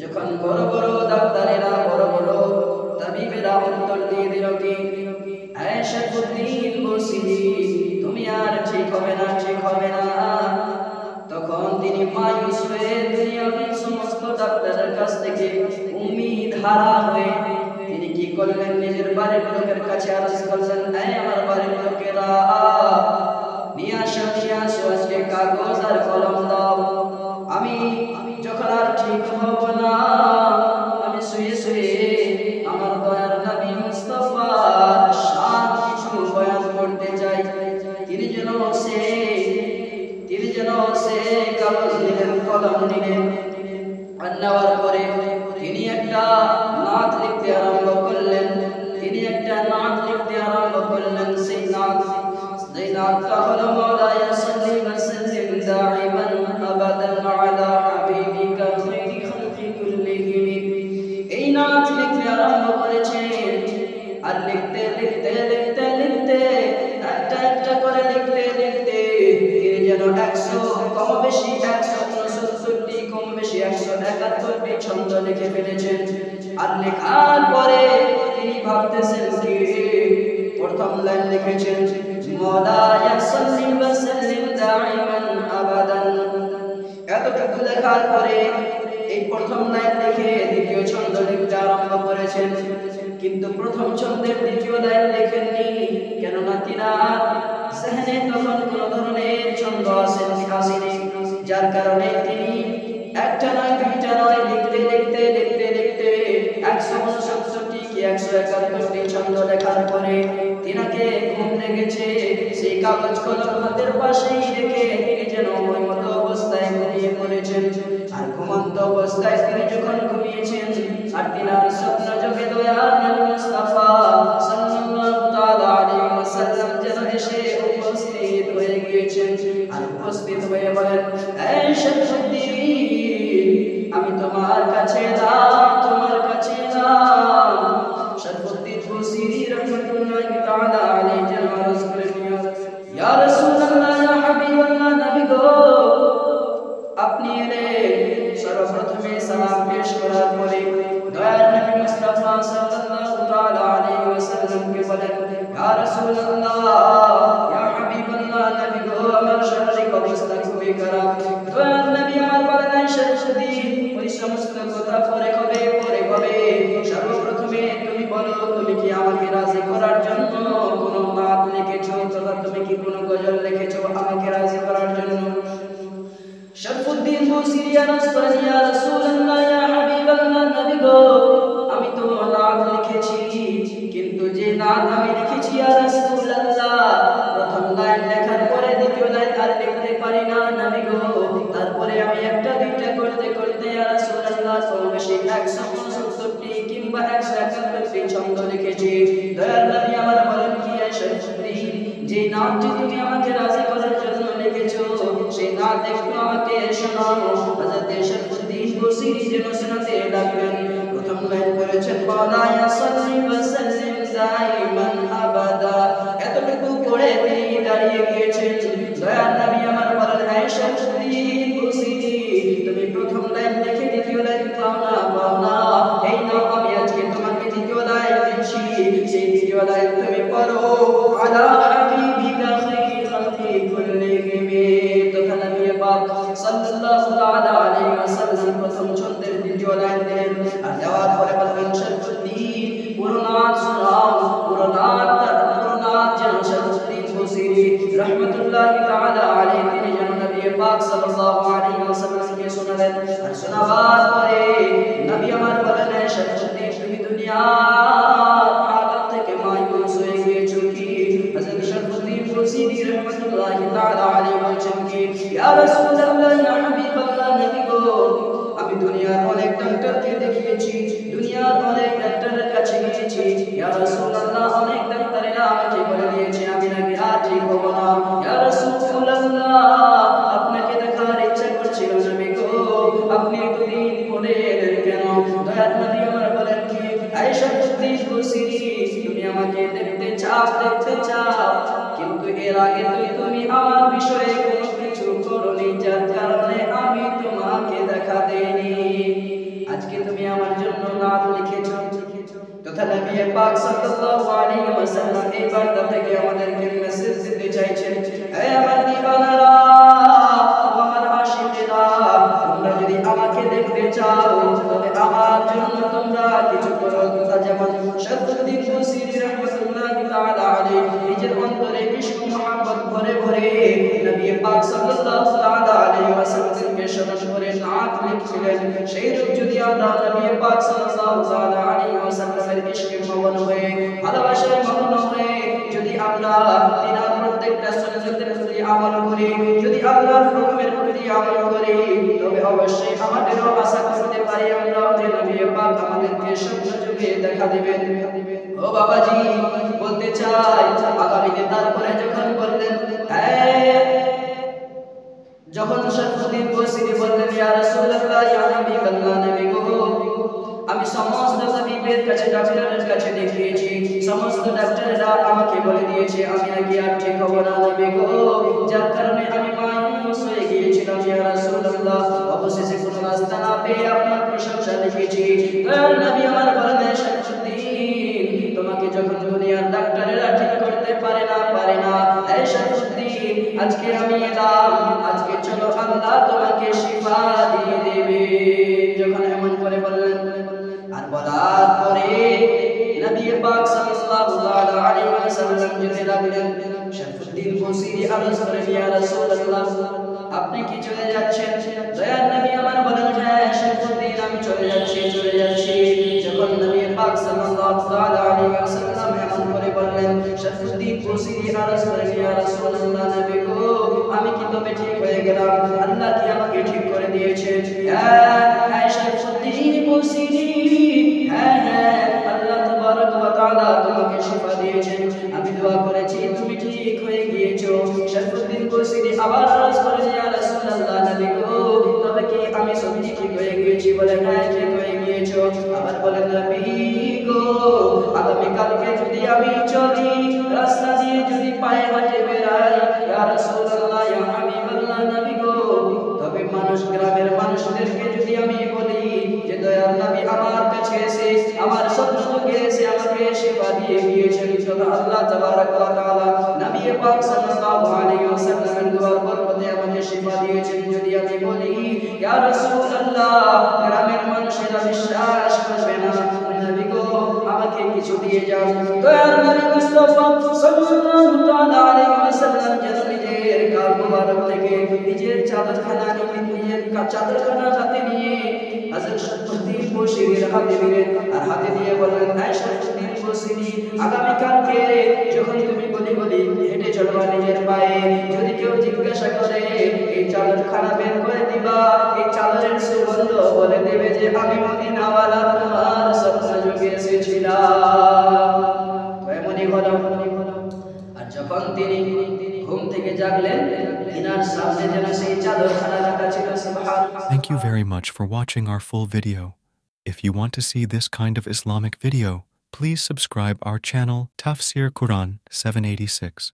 যখন বড় বড় ডাক্তারেরা বড় বড় তাবিবেরা উত্তর দিয়ে দিল কি শারফুদ্দীন বুসিরি তুমি আর ঠিক হবে না, ঠিক হবে না, তখন তিনি মায়ুস হয়ে দুনিয়াবি সমস্ত ডাক্তারের কাছ থেকে উম্মিদ হারা হয়ে তিনি কি করলেন, নিজের বাড়ির লোকের কাছে আরজ করলেন, আমার বাড়ির লোকেরা নিয়ে আসো আজকে কাগজ আর কলম দাও, আমি যখন আর ঠিক হব না আমি শুয়ে শুয়ে আমার দয়ার নবী মুস্তাফার শান কিছু বয়ান করতে চাই। তিনি যেন সে কাগজ নিলেন, কলম নিলেন, আর নেওয়ার পরে তিনি একটা নাত লিখতে আরম্ভ করলেন। সেই নাতটা হলো মাওলায়া সাল্লি ওয়া সাল্লিম দাইমান আবাদান আলা হাবিবিকা খায়রি খালকি কুল্লিহিম। এই নাত লিখতে আরম্ভ করেছেন, আর লিখতে লিখতে লিখতে লিখতে একটা করে লিখতে লিখতে তিনি যেন 100 কম বেশি 169টি কম বেশি 171টি ছন্দ লিখে ফেলেছেন। আর লেখার পরে তিনি ভাবতেছেন কি প্রথম লাইন লিখেছেন মাওলায়া সাল্লি ওয়া সাল্লিম দাইমান আবাদান। এতটুকু লেখার পরে এই প্রথম লাইন লিখে দ্বিতীয় ছন্দ লিখতে আরম্ভ করেছেন, কিন্তু প্রথম ছন্দের দ্বিতীয় লাইন লেখেননি, কেননা তিনার জেহনে তখন কোন ধরনের ছন্দ আসেনি, যার কারণে তিনি একটা নয় দুইটা নয় লিখতে লিখতে লিখতে লিখতে 169টি কি 171টি ছন্দ লেখার পরে তিনাকে ঘুম লেগেছে। সেই কাগজ কলম হাতের পাশেই রেখে তিনি যেন ওই মতো অবস্থায় ঘুমিয়ে পড়েছেন। আর ঘুমন্ত অবস্থায় তিনি যখন ঘুমিয়েছেন আর তিনার স্বপ্ন যোগে দয়ার নবী মুস্তাফা সাল্লাল্লাহু তাআলা আলাইহি ওয়াসাল্লাম যেন এসে উপস্থিত হয়ে গিয়েছেন। আর উপস্থিত হয়ে বলেন, এই শারফুদ্দীন আমি তোমার কাছে এলাম, তোমার কাছে এলাম। শারফুদ্দীন বুসিরি রাহমাতুল্লাহি তাআলা আলাইহি যেন আরজ করেন, ইয়া রাসূলুল্লাহ, ইয়া হাবিবাল্লাহ, নবী গো আপনি এলেন। সর্বপ্রথমে সালাম পেশ করার পরে দয়ার নবী মুস্তাফা সাল্লাল্লাহু তাআলা আলাইহি ওয়াসাল্লামকে বলেন, ইয়া রাসূলুল্লাহ, ইয়া হাবিবাল্লাহ, নবী গো আমার শারীরিক অবস্থা খুবই খারাপ। দয়ার নবী আমার বলেন, এই শারফুদ্দীন ওই সমস্ত কথা পরে হবে। সর্বপ্রথমে তুমি বলো, তুমি কি আমাকে রাজি করার জন্য কোনো নাত লিখেছো, অথবা তুমি কি কোনো গজল লিখেছো আমাকে রাজি করার জন্য? শারফুদ্দীন বুসিরি আরজ করেন, ইয়া রাসূলুল্লাহ, ইয়া হাবিবাল্লাহ, নবী গো আমি তো নাত লিখেছি, কিন্তু যে নাত আমি লিখেছি ইয়া রাসূলুল্লাহ প্রথম লাইন লেখার পরে দ্বিতীয় লাইন আর লিখতে পারি না নবী গো। তারপরে আমি একটা দুইটা করতে করতে ইয়া রাসূলুল্লাহ বেশি 169টি কিংবা 171টি ছন্দ লিখেছি। দয়ার নবী আমার বলেন, কি শারফুদ্দীন যে নাতটি তুমি আমাকে রাজি করার জন্য লিখেছো সেই নাত একটু আমাকে শোনাও। হযরত শারফুদ্দীন বুসিরি যেন শোনাতে লাগলেন। প্রথম লাইন বলেছেন, মাওলায়া সাল্লি ওয়া সাল্লিম দাইমান আবাদা। এতটুকু পড়ে তিনি দাঁড়িয়ে গিয়েছেন। দয়ার নবী আমার বলেন, হে শারফুদ্দীন বুসিরি তুমি প্রথম লাইন লিখে দ্বিতীয় লাইন পাও না, এই নাও আমি আজকে তোমাকে দ্বিতীয় লাইন দিচ্ছি। সেই দ্বিতীয় লাইন তুমি পড়ো, আলা হাবিবিকা খায়রি খালকি কুল্লিহিম। তখন নবী পাক সাল্লাল্লাহু তাআলা আলাইহি ওয়াসাল্লাম প্রথম ছন্দের দ্বিতীয় লাইন দিলেন। আর দেওয়ার পরে বললেন, শারফুদ্দীন পুরো নাত শোনাও, পুরো নাত যেন শারফুদ্দীন বুসিরি রাহমাতুল্লাহি তাআলা আলাইহি তিনি যেন নবী পাক সাল্লাল্লাহু আলাইহি ওয়াসাল্লামকে শোনালেন। আর শোনাবার পরে নবী আমার বলেন, শারফুদ্দীন তুমি দুনিয়ার হালত থেকে মায়ুস হয়ে গিয়েছো কি? হযরত শারফুদ্দীন বুসিরি রাহমাতুল্লাহি তাআলা আলাইহি বলেন কি, ইয়া রাসূলুল্লাহ, ইয়া হাবিবাল্লাহ, নবী গো আমি দুনিয়ার অনেক ডাক্তারকে দেখিয়েছি, দুনিয়ার অনেক ডাক্তারের কাছে গিয়েছি। ইয়া রাসূলুল্লাহ অনেক ডাক্তারেরা আমাকে বলে দিয়েছে আমি নাকি আর ঠিক হব না। ইয়া রাসূলুল্লাহ আপনাকে দেখার ইচ্ছা করছিল নবী গো, আপনি এতদিন পরে এলেন কেন? দয়ার নবী আমার বলেন কি, এই শারফুদ্দীন বুসিরি তুমি আমাকে দেখতে চাও, কিন্তু এর আগে তুমি আমার বিষয়ে কোনো কিছু করনি, যার কারণে আমি তোমাকে দেখা দেইনি। আজকে নবী পাক সাল্লাল্লাহু আলাইহি ওয়াসাল্লাম এই বার্তা থেকে আমাদেরকে মেসেজ দিতে চাইছেন, হে আমার দিওয়ানারা, আমার আশিকেরা, তোমরা যদি আমাকে দেখতে চাও তবে আমার জন্য তোমরা কিছু করো। যেমন শারফুদ্দীন বুসিরি রাহমাতুল্লাহি তাআলা আলাইহি নিজের অন্তরে ইশক মুহাব্বত ভরে ভরে নবী পাক সাল্লাল্লাহু তাআলা আলাইহি ওয়াসাল্লামকে স্মরণ করে নাত লিখছিলেন। সেই রূপ যদি আমরা নবী পাক সাল্লাল্লাহু তাআলা আলাইহি ওয়াসাল্লামের ইশকে মগন হয়ে, ভালোবাসায় মগ্ন হয়ে যদি আমরা তিনার প্রত্যেকটা সুন্নতের প্রতি আমল করি, যদি আল্লাহর হুকুমের প্রতি আমল করি, তবে অবশ্যই আমাদেরও আশা করতে পারি আমরা যে নবী পাক আমাদেরকে স্বপ্ন যুগে দেখা দিবেন। ও বাবাজি, বলতে চাই আগামীতে তারপরে যখন বললেন, যখন শারফুদ্দীন বুসিরি বললেন, ইয়া রাসূলুল্লাহ, ইয়া হাবিবাল্লাহ, নবী গো, আমি সমস্ত তাবিবের কাছে, ডাক্তারের কাছে দেখিয়েছি, সমস্ত ডাক্তাররা আমাকে বলে দিয়েছে আমি নাকি আর ঠিক হব না নবী গো, যার কারণে আমি মায়ুস হয়ে গিয়েছিলাম। ইয়া রাসূলুল্লাহ, অবশেষে কোনো রাস্তা না পেয়ে আপনার প্রশংসা লিখেছি। দয়াল নবী আমার বলেন, শারফুদ্দীন, তোমাকে যখন দুনিয়ার ডাক্তারেরা ঠিক করতে পারে না, এই শারফুদ্দীন, আজকে আমি এলাম, আজকে চলো আল্লাহ তোমাকে শিফা দিয়ে দেবে। যখন এমন করে বললেন, আর বলার পরে নবী পাক সাল্লাল্লাহু আলাইহি ওয়াসাল্লাম যেতে লাগলেন। শারফুদ্দীন বুসিরি আরজ করেন, ইয়া রাসূলুল্লাহ, আপনি কি চলে যাচ্ছেন? দয়ার নবী আমার বলেন, হ্যাঁ শারফুদ্দীন, আমি চলে যাচ্ছি। যখন নবী পাক সাল্লাল্লাহু আলাইহি ওয়াসাল্লাম এমন করে বললেন, শারফুদ্দীন বুসিরি আরজ করেন, ইয়া রাসূলুল্লাহ, নবী গো, আমি কি তবে ঠিক হয়ে গেলাম? আল্লাহ কি আমাকে ঠিক করে দিয়েছেন? হ্যাঁ শারফুদ্দীন বুসিরি, হ্যাঁ, আল্লাহ তাবারক ওয়া তাআলা তোমাকে শিফা দিয়েছেন। আমি দোয়া করেছি, তুমি ঠিক হয়ে গিয়েছো। শারফুদ্দীন বুসিরি আবার আরজ করেন, ইয়া রাসূলুল্লাহ, নবী গো, তবে কি আমি সত্যি ঠিক হয়ে গিয়েছি? বলে, হ্যাঁ ঠিক হয়ে গিয়েছো। আবার বলেন, নবী গো, আগামী কালকে যদি আমি চলি, রাস্তা দিয়ে যদি পায়ে হেঁটে বেরাই, ইয়া রাসূলুল্লাহ, ইয়া হাবিবাল্লাহ, নবী গো, তবে গ্রামের মানুষদেরকে যদি আমি বলি যে দয়াল নবী আমার কাছে এসে, আমার স্বপ্ন যুগে এসে আমাকে শিফা দিয়ে গিয়েছেন, তবে আল্লাহ তাবারক ওয়া তাআলা নবী পাক সাল্লাল্লাহু আলাইহি ওয়াসাল্লামের দোয়ার বরকতে আমাকে শিফা দিয়েছেন, যদি আমি বলি ইয়া রাসূলুল্লাহ, গ্রামের মানুষেরা বিশ্বাস করবে না, নবী গো আমাকে কিছু দিয়ে যান। দয়াল নবী মুস্তাফা সাল্লাল্লাহু তাআলা আলাইহি ওয়াসাল্লাম যেন নিজের কাল মুবারক থেকে নিজের চাদরখানা হাতে নিয়ে হযরত শারফুদ্দীন বুসিরির হাতে দিলেন, আর হাতে দিয়ে বললেন, হে শারফুদ্দীন বুসিরি, আগামী কালকে যখন তুমি গলি হেঁটে চলবা নিজের পায়ে, যদি কেউ জিজ্ঞাসা করে এই চাদরখানা বের করে দিবা, এই চাদরের সুগন্ধ বলে দেবে যে আমি মদিনাওয়ালা তোমার স্বপ্ন যুগে এসেছিলাম। তো এমনই হলো। আর যখন তিনি ঘুম থেকে জাগলেন, তিনার সামনে যেন সেই চাদরখানা রাখা ছিল। সুবহানাল্লাহ। Thank you very much for watching our full video. If you want to see this kind of Islamic video, please subscribe our channel Tafsir Quran 786.